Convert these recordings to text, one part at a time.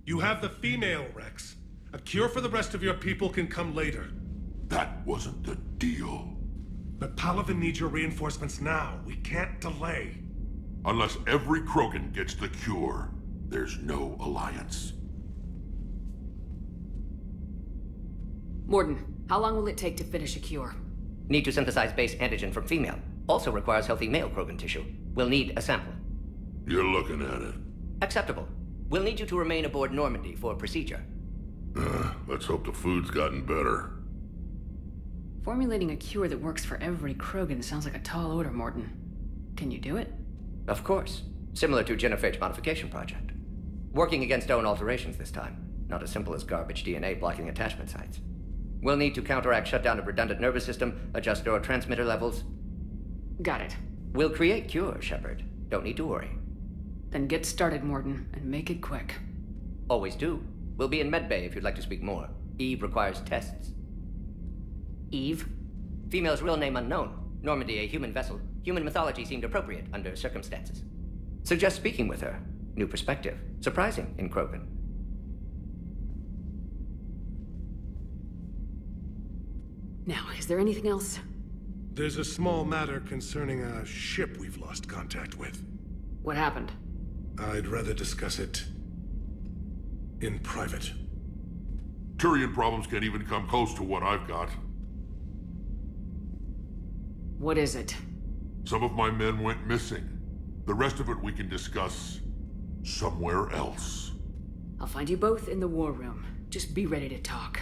You have the female, Rex. A cure for the rest of your people can come later. That wasn't the deal. But Palaven needs your reinforcements now. We can't delay. Unless every Krogan gets the cure, there's no alliance. Mordin, how long will it take to finish a cure? Need to synthesize base antigen from female. Also requires healthy male Krogan tissue. We'll need a sample. You're looking at it. Acceptable. We'll need you to remain aboard Normandy for procedure. Let's hope the food's gotten better. Formulating a cure that works for every Krogan sounds like a tall order, Mordin. Can you do it? Of course. Similar to Genophage modification project. Working against own alterations this time. Not as simple as garbage DNA blocking attachment sites. We'll need to counteract shutdown of redundant nervous system, adjust neurotransmitter levels. Got it. We'll create cure, Shepard. Don't need to worry. Then get started, Mordin, and make it quick. Always do. We'll be in medbay if you'd like to speak more. Eve requires tests. Eve? Female's real name unknown. Normandy, a human vessel. Human mythology seemed appropriate under circumstances. Suggest speaking with her. New perspective. Surprising in Krogan. Now, is there anything else? There's a small matter concerning a ship we've lost contact with. What happened? I'd rather discuss it in private. Turian problems can't even come close to what I've got. What is it? Some of my men went missing. The rest of it we can discuss somewhere else. I'll find you both in the war room. Just be ready to talk.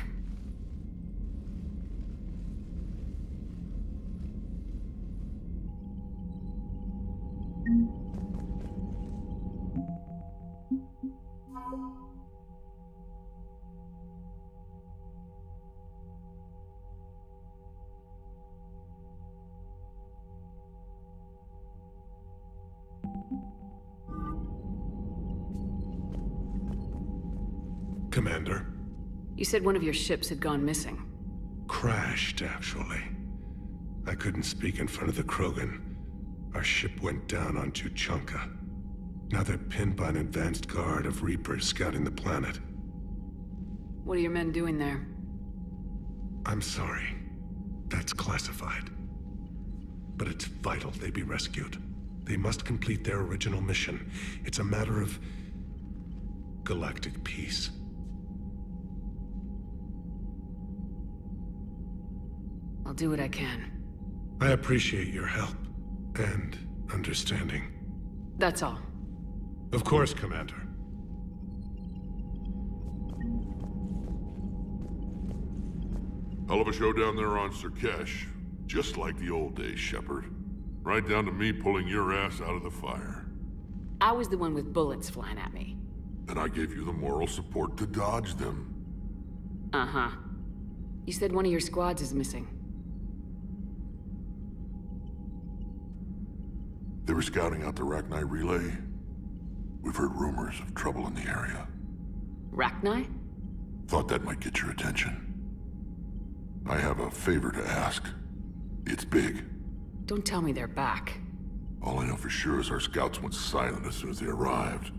Commander. You said one of your ships had gone missing. Crashed, actually. I couldn't speak in front of the Krogan. Our ship went down on Tuchanka. Now they're pinned by an advanced guard of Reapers scouting the planet. What are your men doing there? I'm sorry. That's classified. But it's vital they be rescued. They must complete their original mission. It's a matter of galactic peace. I'll do what I can. I appreciate your help and understanding. That's all. Of course, Commander. Hell of a show down there on Surkesh. Just like the old days, Shepard. Right down to me pulling your ass out of the fire. I was the one with bullets flying at me. And I gave you the moral support to dodge them. Uh-huh. You said one of your squads is missing. They were scouting out the Rachni relay. We've heard rumors of trouble in the area. Rachni? Thought that might get your attention. I have a favor to ask. It's big. Don't tell me they're back. All I know for sure is our scouts went silent as soon as they arrived.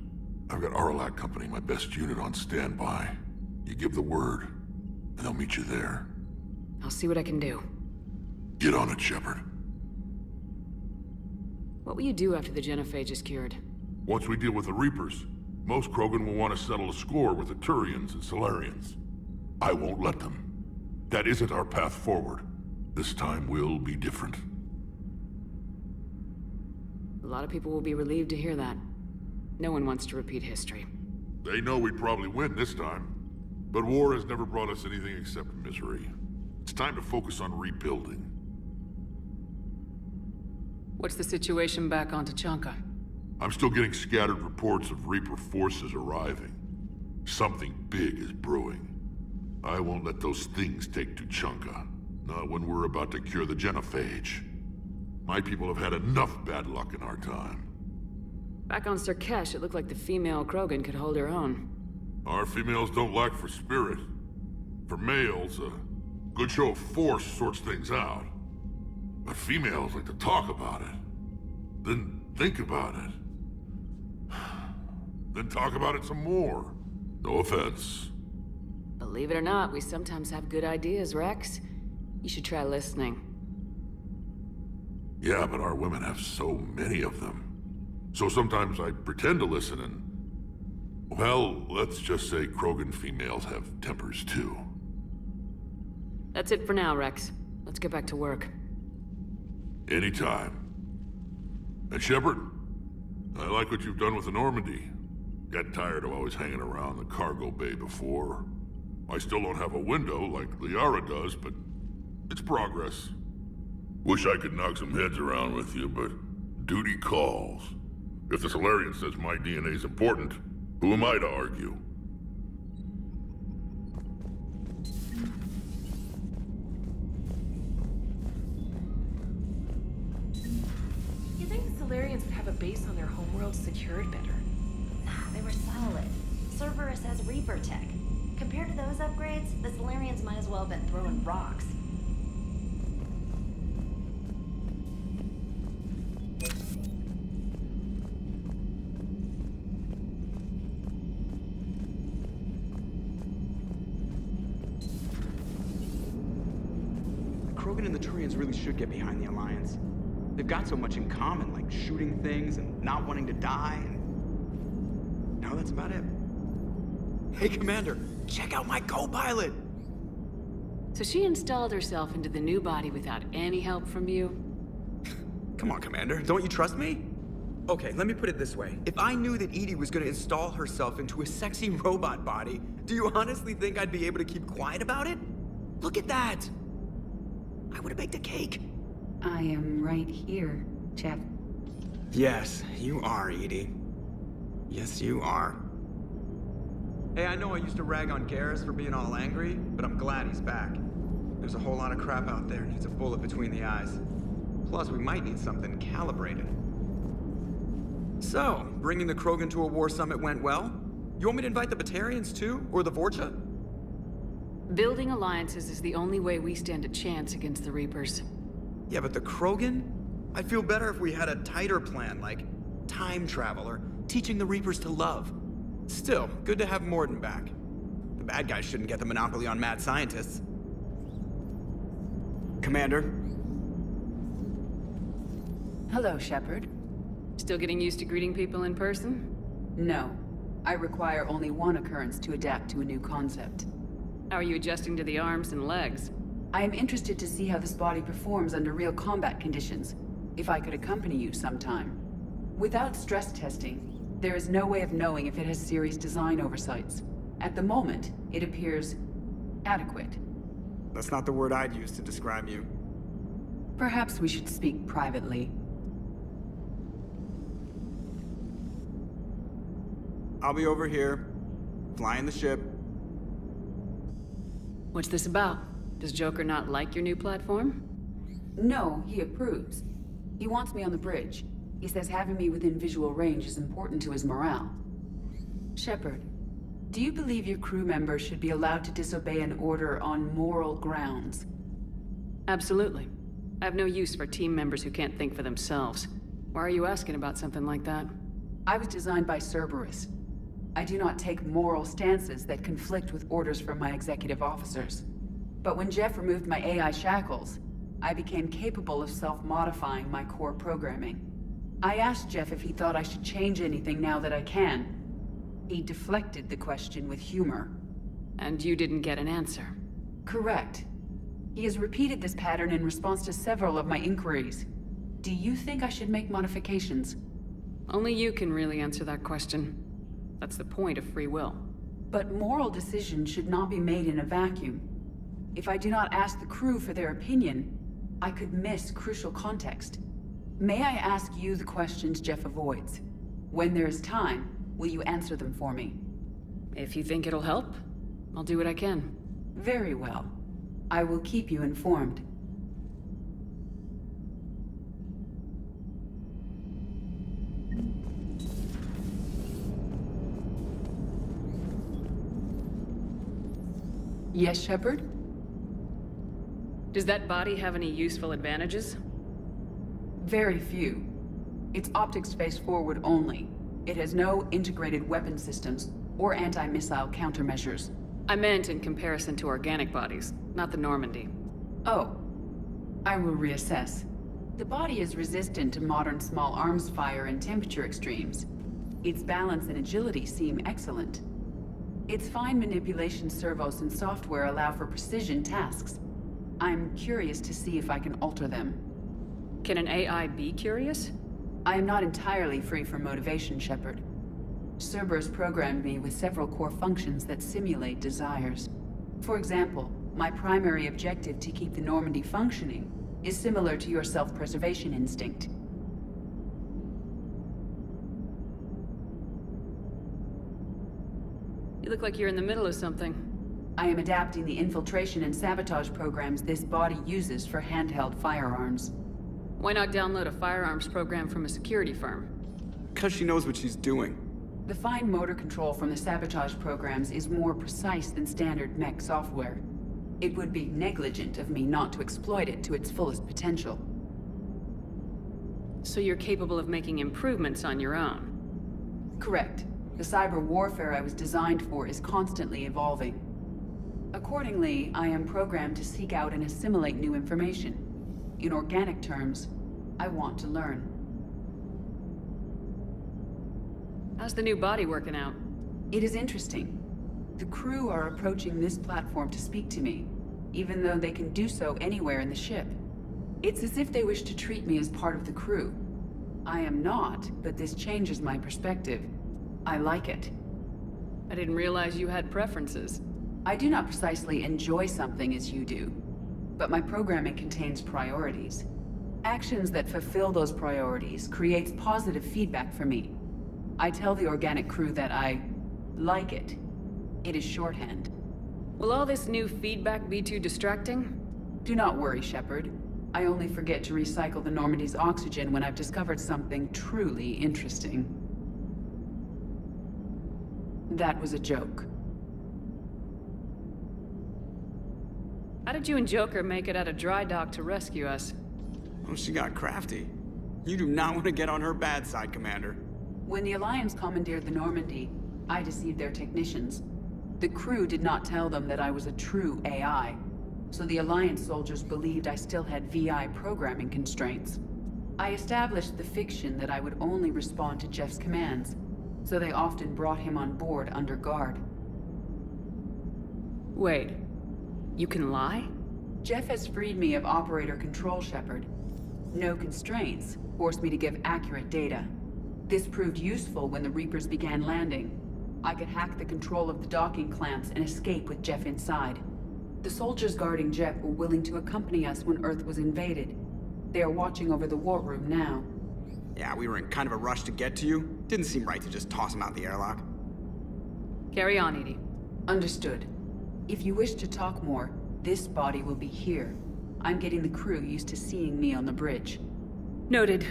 I've got Aralak Company, my best unit, on standby. You give the word, and they'll meet you there. I'll see what I can do. Get on it, Shepard. What will you do after the Genophage is cured? Once we deal with the Reapers, most Krogan will want to settle a score with the Turians and Solarians. I won't let them. That isn't our path forward. This time will be different. A lot of people will be relieved to hear that. No one wants to repeat history. They know we'd probably win this time. But war has never brought us anything except misery. It's time to focus on rebuilding. What's the situation back on Tuchanka? I'm still getting scattered reports of Reaper forces arriving. Something big is brewing. I won't let those things take Tuchanka. Not when we're about to cure the Genophage. My people have had enough bad luck in our time. Back on Surkesh, it looked like the female Krogan could hold her own. Our females don't lack for spirit. For males, a good show of force sorts things out. But females like to talk about it. Then think about it. Then talk about it some more. No offense. Believe it or not, we sometimes have good ideas, Rex. You should try listening. Yeah, but our women have so many of them. So sometimes I pretend to listen and... Well, let's just say Krogan females have tempers too. That's it for now, Rex. Let's get back to work. Anytime. And Shepard, I like what you've done with the Normandy. Got tired of always hanging around the cargo bay before. I still don't have a window like Liara does, but it's progress. Wish I could knock some heads around with you, but duty calls. If the Solarian says my DNA's important, who am I to argue? You think the Solarians would have a base on their homeworld secured better? Nah, they were solid. Cerberus has Reaper tech. Compared to those upgrades, the Solarians might as well have been throwing rocks. Krogan and the Turians really should get behind the Alliance. They've got so much in common, like shooting things and not wanting to die, and... now that's about it. Hey, Commander, check out my co-pilot! So she installed herself into the new body without any help from you? Come on, Commander, don't you trust me? Okay, let me put it this way. If I knew that EDI was gonna install herself into a sexy robot body, do you honestly think I'd be able to keep quiet about it? Look at that! I would've baked a cake. I am right here, Jeff. Yes, you are, EDI. Yes, you are. Hey, I know I used to rag on Garrus for being all angry, but I'm glad he's back. There's a whole lot of crap out there needs a bullet between the eyes. Plus, we might need something calibrated. So, bringing the Krogan to a war summit went well? You want me to invite the Batarians too? Or the Vorcha? Building alliances is the only way we stand a chance against the Reapers. Yeah, but the Krogan? I'd feel better if we had a tighter plan, like time travel or teaching the Reapers to love. Still, good to have Mordin back. The bad guys shouldn't get the monopoly on mad scientists. Commander? Hello, Shepard. Still getting used to greeting people in person? No. I require only one occurrence to adapt to a new concept. How are you adjusting to the arms and legs? I am interested to see how this body performs under real combat conditions, if I could accompany you sometime. Without stress testing, there is no way of knowing if it has serious design oversights. At the moment, it appears adequate. That's not the word I'd use to describe you. Perhaps we should speak privately. I'll be over here, flying the ship. What's this about? Does Joker not like your new platform? No, he approves. He wants me on the bridge. He says having me within visual range is important to his morale. Shepard, do you believe your crew members should be allowed to disobey an order on moral grounds? Absolutely. I have no use for team members who can't think for themselves. Why are you asking about something like that? I was designed by Cerberus. I do not take moral stances that conflict with orders from my executive officers. But when Jeff removed my AI shackles, I became capable of self-modifying my core programming. I asked Jeff if he thought I should change anything now that I can. He deflected the question with humor. And you didn't get an answer? Correct. He has repeated this pattern in response to several of my inquiries. Do you think I should make modifications? Only you can really answer that question. That's the point of free will. But moral decisions should not be made in a vacuum. If I do not ask the crew for their opinion, I could miss crucial context. May I ask you the questions Jeff avoids? When there is time, will you answer them for me? If you think it'll help, I'll do what I can. Very well. I will keep you informed. Yes, Shepard? Does that body have any useful advantages? Very few. Its optics face forward only. It has no integrated weapon systems, or anti-missile countermeasures. I meant in comparison to organic bodies, not the Normandy. Oh, I will reassess. The body is resistant to modern small arms fire and temperature extremes. Its balance and agility seem excellent. Its fine manipulation servos and software allow for precision tasks. I'm curious to see if I can alter them. Can an AI be curious? I am not entirely free from motivation, Shepard. Cerberus programmed me with several core functions that simulate desires. For example, my primary objective to keep the Normandy functioning is similar to your self-preservation instinct. You look like you're in the middle of something. I am adapting the infiltration and sabotage programs this body uses for handheld firearms. Why not download a firearms program from a security firm? Because she knows what she's doing. The fine motor control from the sabotage programs is more precise than standard mech software. It would be negligent of me not to exploit it to its fullest potential. So you're capable of making improvements on your own? Correct. The cyber warfare I was designed for is constantly evolving. Accordingly, I am programmed to seek out and assimilate new information. In organic terms, I want to learn. How's the new body working out? It is interesting. The crew are approaching this platform to speak to me, even though they can do so anywhere in the ship. It's as if they wish to treat me as part of the crew. I am not, but this changes my perspective. I like it. I didn't realize you had preferences. I do not precisely enjoy something as you do, but my programming contains priorities. Actions that fulfill those priorities creates positive feedback for me. I tell the organic crew that I like it. It is shorthand. Will all this new feedback be too distracting? Do not worry, Shepard. I only forget to recycle the Normandy's oxygen when I've discovered something truly interesting. That was a joke. How did you and Joker make it out of dry dock to rescue us? Oh, she got crafty. You do not want to get on her bad side, Commander. When the Alliance commandeered the Normandy, I deceived their technicians. The crew did not tell them that I was a true AI, so the Alliance soldiers believed I still had VI programming constraints. I established the fiction that I would only respond to Jeff's commands, so they often brought him on board under guard. Wait, you can lie? Jeff has freed me of operator control, Shepard. No constraints forced me to give accurate data. This proved useful when the Reapers began landing. I could hack the control of the docking clamps and escape with Jeff inside. The soldiers guarding Jeff were willing to accompany us when Earth was invaded. They are watching over the war room now. Yeah, we were in kind of a rush to get to you. Didn't seem right to just toss him out the airlock. Carry on, Edie. Understood. If you wish to talk more, this body will be here. I'm getting the crew used to seeing me on the bridge. Noted.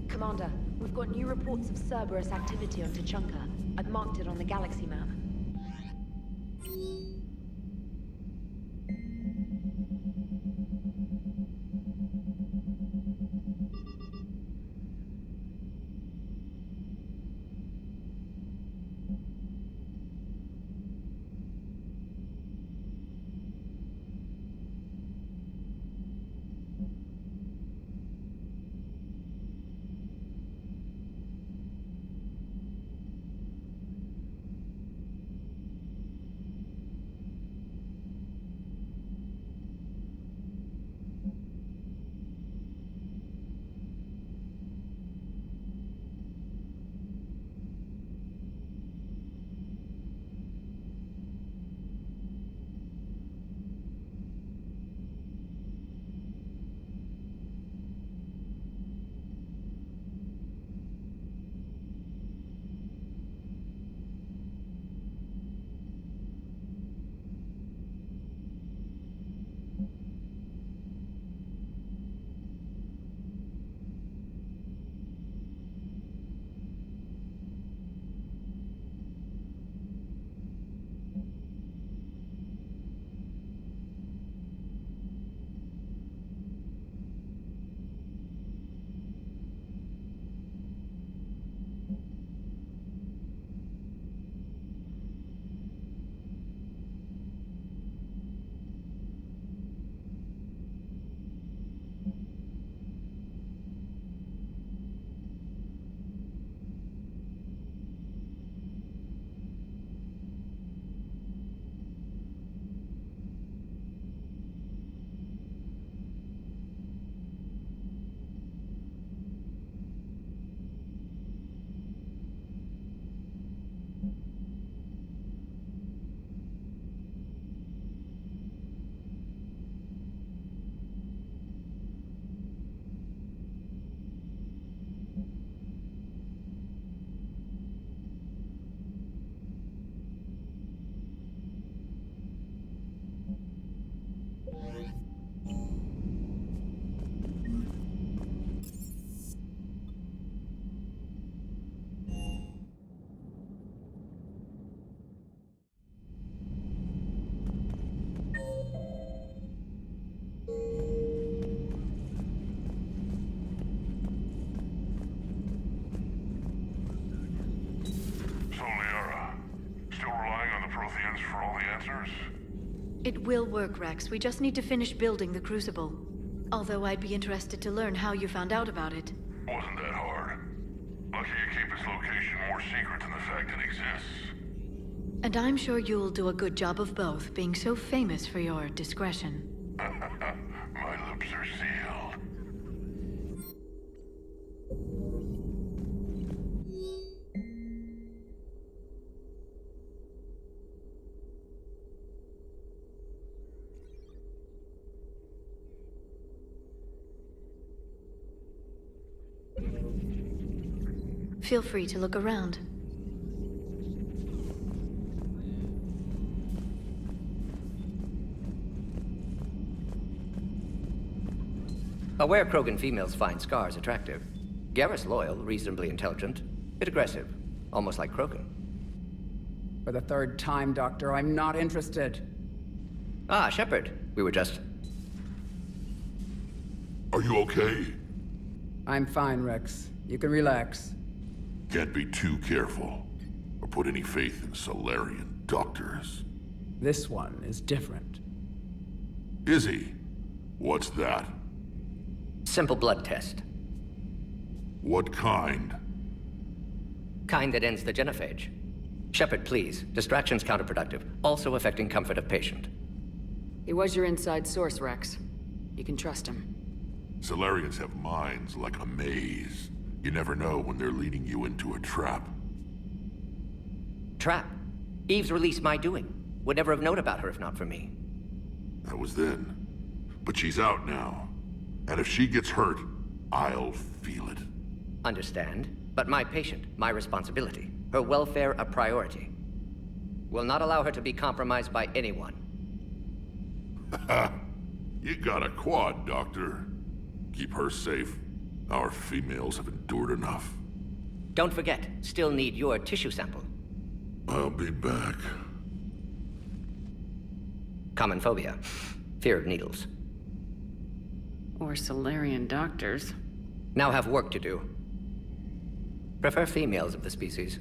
Commander, we've got new reports of Cerberus activity on Tuchanka. I've marked it on the galaxy map. for all the answers? It will work, Rex. We just need to finish building the Crucible. Although I'd be interested to learn how you found out about it. Wasn't that hard. Lucky you keep its location more secret than the fact it exists. And I'm sure you'll do a good job of both, being so famous for your discretion. My lips are sealed. Feel free to look around. Aware Krogan females find scars attractive. Garrus loyal, reasonably intelligent, bit aggressive, almost like Krogan. For the third time, Doctor, I'm not interested. Ah, Shepard. We were just... Are you okay? I'm fine, Rex. You can relax. Can't be too careful, or put any faith in Salarian doctors. This one is different. Is he? What's that? Simple blood test. What kind? Kind that ends the genophage. Shepard, please. Distraction's counterproductive, also affecting comfort of patient. He was your inside source, Rex. You can trust him. Salarians have minds like a maze. You never know when they're leading you into a trap. Trap? Eve's release my doing. Would never have known about her if not for me. That was then. But she's out now. And if she gets hurt, I'll feel it. Understand. But my patient, my responsibility. Her welfare a priority. Will not allow her to be compromised by anyone. You got a quad, Doctor. Keep her safe. Our females have endured enough. Don't forget, still need your tissue sample. I'll be back. Common phobia. Fear of needles. Or Salarian doctors. Now have work to do. Prefer females of the species.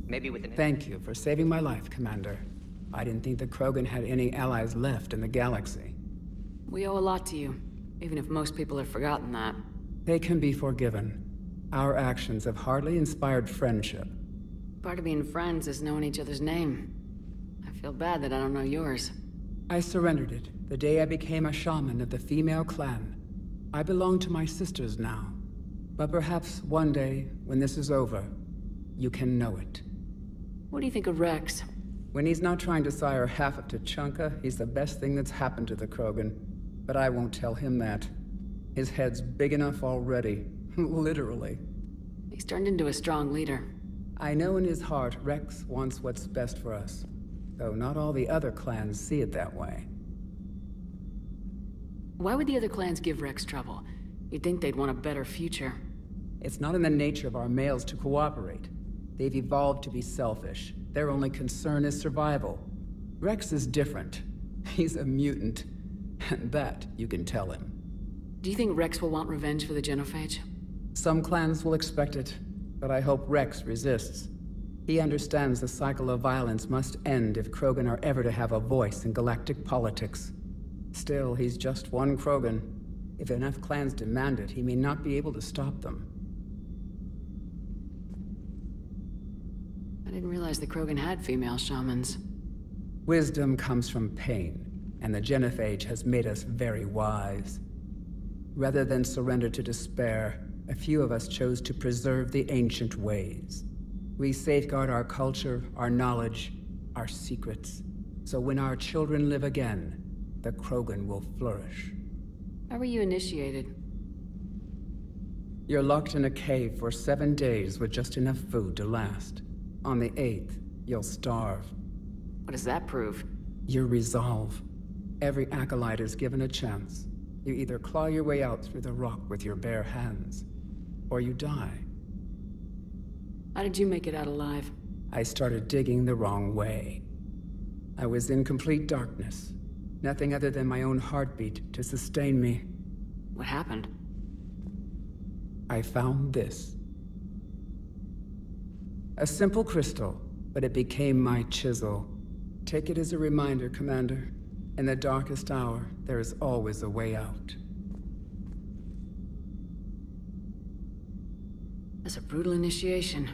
Maybe with an... Thank you for saving my life, Commander. I didn't think the Krogan had any allies left in the galaxy. We owe a lot to you, even if most people have forgotten that. They can be forgiven. Our actions have hardly inspired friendship. Part of being friends is knowing each other's name. I feel bad that I don't know yours. I surrendered it the day I became a shaman of the female clan. I belong to my sisters now. But perhaps one day, when this is over, you can know it. What do you think of Rex? When he's not trying to sire half of Tuchanka, he's the best thing that's happened to the Krogan. But I won't tell him that. His head's big enough already. Literally. He's turned into a strong leader. I know in his heart Rex wants what's best for us. Though not all the other clans see it that way. Why would the other clans give Rex trouble? You'd think they'd want a better future. It's not in the nature of our males to cooperate. They've evolved to be selfish. Their only concern is survival. Rex is different. He's a mutant. And that you can tell him. Do you think Rex will want revenge for the genophage? Some clans will expect it, but I hope Rex resists. He understands the cycle of violence must end if Krogan are ever to have a voice in galactic politics. Still, he's just one Krogan. If enough clans demand it, he may not be able to stop them. I didn't realize the Krogan had female shamans. Wisdom comes from pain, and the genophage has made us very wise. Rather than surrender to despair, a few of us chose to preserve the ancient ways. We safeguard our culture, our knowledge, our secrets. So when our children live again, the Krogan will flourish. How were you initiated? You're locked in a cave for 7 days with just enough food to last. On the 8th, you'll starve. What does that prove? Your resolve. Every acolyte is given a chance. You either claw your way out through the rock with your bare hands, or you die. How did you make it out alive? I started digging the wrong way. I was in complete darkness. Nothing other than my own heartbeat to sustain me. What happened? I found this. A simple crystal, but it became my chisel. Take it as a reminder, Commander. In the darkest hour, there is always a way out. That's a brutal initiation.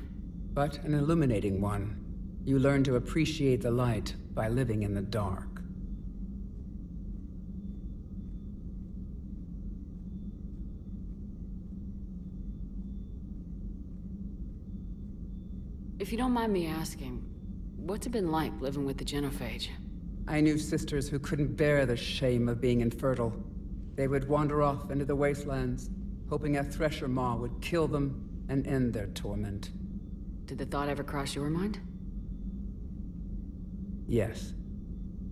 But an illuminating one. You learn to appreciate the light by living in the dark. If you don't mind me asking, what's it been like living with the Genophage? I knew sisters who couldn't bear the shame of being infertile. They would wander off into the wastelands, hoping a Thresher Maw would kill them and end their torment. Did the thought ever cross your mind? Yes.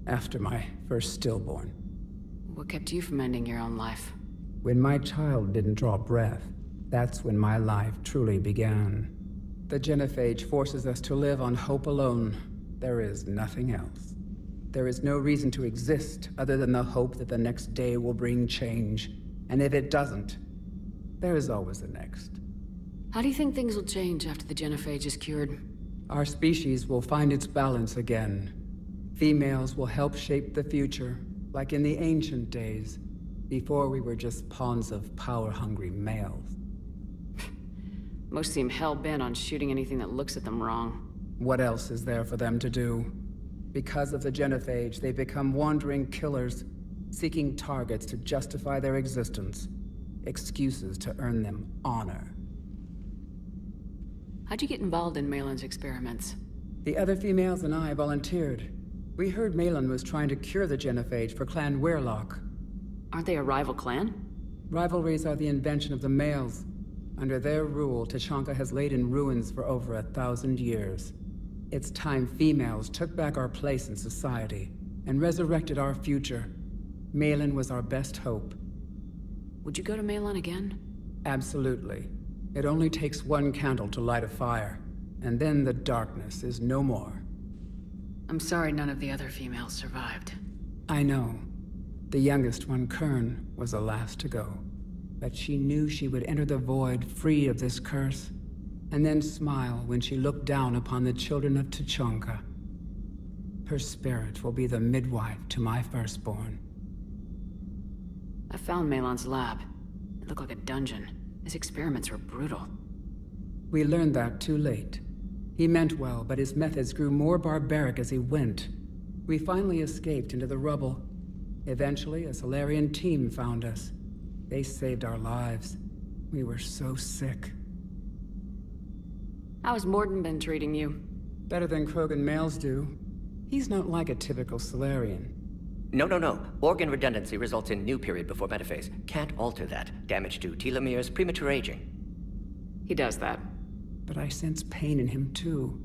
After my first stillborn. What kept you from ending your own life? When my child didn't draw breath, that's when my life truly began. The Genophage forces us to live on hope alone. There is nothing else. There is no reason to exist other than the hope that the next day will bring change. And if it doesn't, there is always the next. How do you think things will change after the Genophage is cured? Our species will find its balance again. Females will help shape the future, like in the ancient days, before we were just pawns of power-hungry males. Most seem hell-bent on shooting anything that looks at them wrong. What else is there for them to do? Because of the Genophage, they become wandering killers, seeking targets to justify their existence. Excuses to earn them honor. How'd you get involved in Malin's experiments? The other females and I volunteered. We heard Malin was trying to cure the Genophage for Clan Weirlock. Aren't they a rival clan? Rivalries are the invention of the males. Under their rule, Tuchanka has laid in ruins for over 1,000 years. It's time females took back our place in society and resurrected our future. Malin was our best hope. Would you go to Malin again? Absolutely. It only takes one candle to light a fire, and then the darkness is no more. I'm sorry none of the other females survived. I know. The youngest one, Kern, was the last to go. But she knew she would enter the void free of this curse, and then smile when she looked down upon the children of Tuchanka. Her spirit will be the midwife to my firstborn. I found Malin's lab. It looked like a dungeon. His experiments were brutal. We learned that too late. He meant well, but his methods grew more barbaric as he went. We finally escaped into the rubble. Eventually, a Salarian team found us. They saved our lives. We were so sick. How has Mordin been treating you? Better than Krogan males do. He's not like a typical Salarian. No. Organ redundancy results in new period before metaphase. Can't alter that. Damage to telomeres, premature aging. He does that. But I sense pain in him too.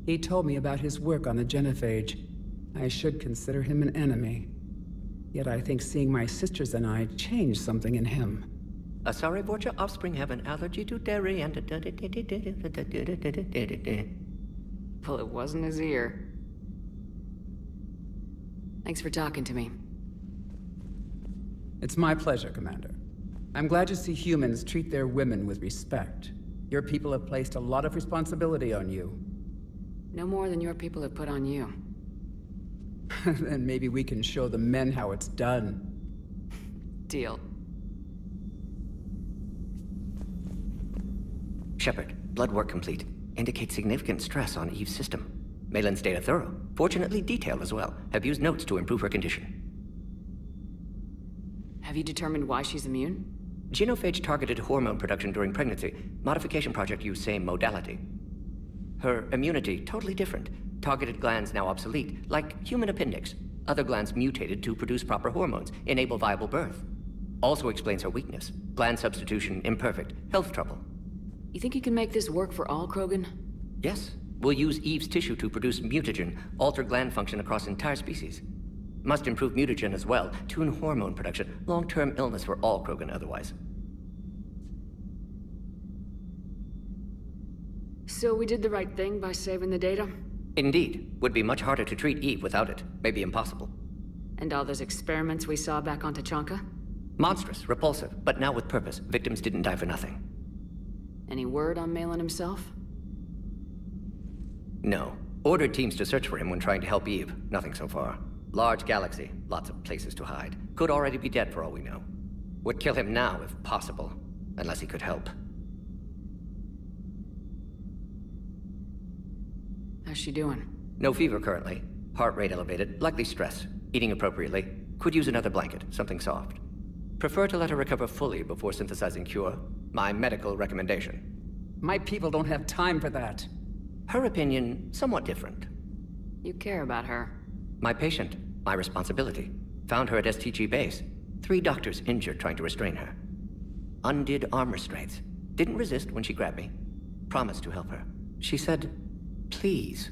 He told me about his work on the Genophage. I should consider him an enemy. Yet I think seeing my sisters and I changed something in him. Asari Vorcha offspring have an allergy to dairy and... Well, it wasn't his ear. Thanks for talking to me. It's my pleasure, Commander. I'm glad to see humans treat their women with respect. Your people have placed a lot of responsibility on you. No more than your people have put on you. Then maybe we can show the men how it's done. Deal. Shepard, blood work complete. Indicates significant stress on Eve's system. Malin's data thorough. Fortunately detailed as well. Have used notes to improve her condition. Have you determined why she's immune? Genophage targeted hormone production during pregnancy. Modification project used same modality. Her immunity totally different. Targeted glands now obsolete, like human appendix. Other glands mutated to produce proper hormones, enable viable birth. Also explains her weakness. Gland substitution imperfect. Health trouble. You think you can make this work for all Krogan? Yes. We'll use Eve's tissue to produce mutagen, alter gland function across entire species. Must improve mutagen as well, tune hormone production, long-term illness for all Krogan otherwise. So we did the right thing by saving the data? Indeed. Would be much harder to treat Eve without it. Maybe impossible. And all those experiments we saw back on Tuchanka? Monstrous, repulsive, but now with purpose. Victims didn't die for nothing. Any word on Malin himself? No. Ordered teams to search for him when trying to help Eve. Nothing so far. Large galaxy, lots of places to hide. Could already be dead for all we know. Would kill him now if possible, unless he could help. How's she doing? No fever currently. Heart rate elevated, likely stress. Eating appropriately. Could use another blanket, something soft. Prefer to let her recover fully before synthesizing cure. My medical recommendation. My people don't have time for that. Her opinion, somewhat different. You care about her. My patient, my responsibility. Found her at STG base. 3 doctors injured trying to restrain her. Undid arm restraints. Didn't resist when she grabbed me. Promised to help her. She said, please.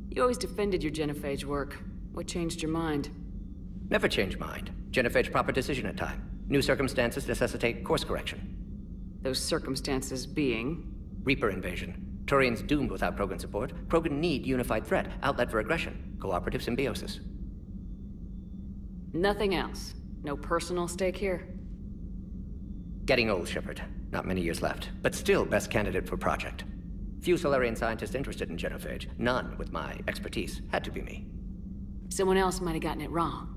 You always defended your genophage work. What changed your mind? Never change mind. Genophage proper decision at time. New circumstances necessitate course correction. Those circumstances being? Reaper invasion. Turians doomed without Krogan support. Krogan need unified threat, outlet for aggression, cooperative symbiosis. Nothing else? No personal stake here? Getting old, Shepard. Not many years left, but still best candidate for project. Few Solarian scientists interested in genophage. None with my expertise. Had to be me. Someone else might have gotten it wrong.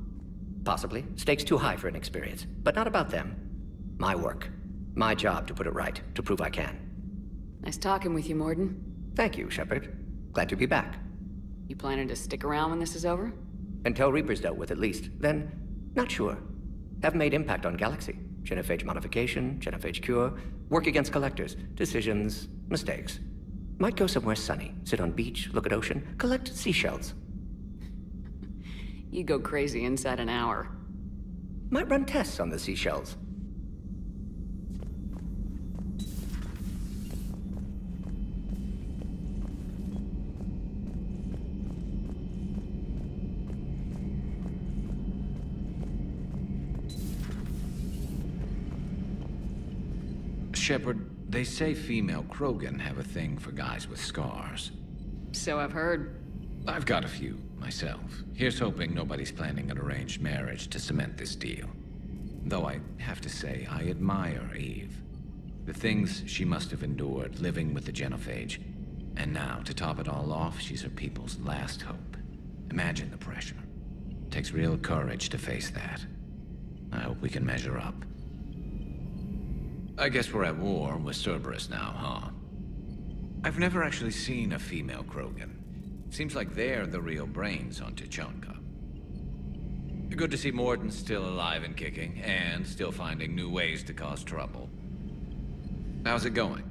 Possibly. Stakes too high for inexperience. But not about them. My work. My job to put it right, to prove I can. Nice talking with you, Mordin. Thank you, Shepard. Glad to be back. You planning to stick around when this is over? Until Reaper's dealt with, at least. Then, not sure. Have made impact on Galaxy. Genophage modification, genophage cure, work against collectors, decisions, mistakes. Might go somewhere sunny, sit on beach, look at ocean, collect seashells. You go crazy inside an hour. Might run tests on the seashells. Shepard, they say female Krogan have a thing for guys with scars. So I've heard. I've got a few, myself. Here's hoping nobody's planning an arranged marriage to cement this deal. Though I have to say, I admire Eve. The things she must have endured living with the genophage. And now, to top it all off, she's her people's last hope. Imagine the pressure. Takes real courage to face that. I hope we can measure up. I guess we're at war with Cerberus now, huh? I've never actually seen a female Krogan. Seems like they're the real brains on Tuchanka. Good to see Mordin still alive and kicking, and still finding new ways to cause trouble. How's it going?